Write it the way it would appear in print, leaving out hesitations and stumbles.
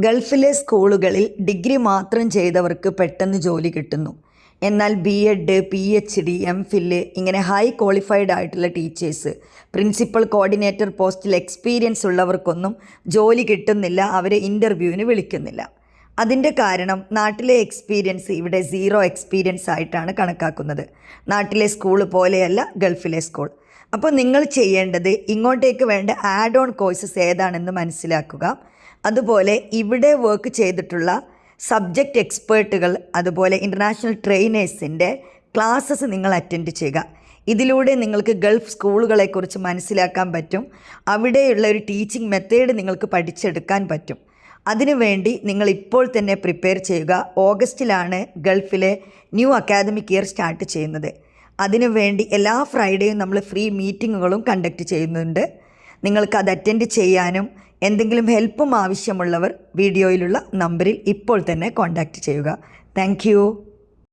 ഗൾഫിലെ സ്കൂളുകളിൽ ഡിഗ്രി മാത്രം ചെയ്തവർക്ക് പെട്ടെന്ന് ജോലി കിട്ടുന്നു. എന്നാൽ BEd, PhD, MPhil ഇങ്ങനെ ഹൈ ക്വാളിഫൈഡ് ആയിട്ടുള്ള ടീച്ചേഴ്സ്, പ്രിൻസിപ്പൽ കോർഡിനേറ്റർ പോസ്റ്റിൽ എക്സ്പീരിയൻസ് ഉള്ളവർക്കൊന്നും ജോലി കിട്ടുന്നില്ല, അവരെ ഇൻ്റർവ്യൂവിന് വിളിക്കുന്നില്ല. അതിൻ്റെ കാരണം നാട്ടിലെ എക്സ്പീരിയൻസ് ഇവിടെ 0 എക്സ്പീരിയൻസ് ആയിട്ടാണ് കണക്കാക്കുന്നത്. നാട്ടിലെ സ്കൂൾ പോലെയല്ല ഗൾഫിലെ സ്കൂൾ. അപ്പോൾ നിങ്ങൾ ചെയ്യേണ്ടത് ഇങ്ങോട്ടേക്ക് വേണ്ട ആഡ് ഓൺ കോഴ്സസ് ഏതാണെന്ന് മനസ്സിലാക്കുക. അതുപോലെ ഇവിടെ വർക്ക് ചെയ്തിട്ടുള്ള സബ്ജക്റ്റ് എക്സ്പേർട്ടുകൾ, അതുപോലെ ഇൻ്റർനാഷണൽ ട്രെയിനേഴ്സിൻ്റെ ക്ലാസ്സസ് നിങ്ങൾ അറ്റൻഡ് ചെയ്യുക. ഇതിലൂടെ നിങ്ങൾക്ക് ഗൾഫ് സ്കൂളുകളെക്കുറിച്ച് മനസ്സിലാക്കാൻ പറ്റും. അവിടെയുള്ള ഒരു ടീച്ചിങ് മെത്തേഡ് നിങ്ങൾക്ക് പഠിച്ചെടുക്കാൻ പറ്റും. അതിനുവേണ്ടി നിങ്ങൾ ഇപ്പോൾ തന്നെ പ്രിപ്പയർ ചെയ്യുക. ഓഗസ്റ്റിലാണ് ഗൾഫിലെ ന്യൂ അക്കാദമിക് ഇയർ സ്റ്റാർട്ട് ചെയ്യുന്നത്. അതിനുവേണ്ടി എല്ലാ ഫ്രൈഡേയും നമ്മൾ ഫ്രീ മീറ്റിങ്ങുകളും കണ്ടക്ട് ചെയ്യുന്നുണ്ട്. നിങ്ങൾക്ക് അത് അറ്റൻഡ് ചെയ്യാനും എന്തെങ്കിലും ഹെൽപ്പും ആവശ്യമുള്ളവർ വീഡിയോയിലുള്ള നമ്പറിൽ ഇപ്പോൾ തന്നെ കോൺടാക്റ്റ് ചെയ്യുക. താങ്ക്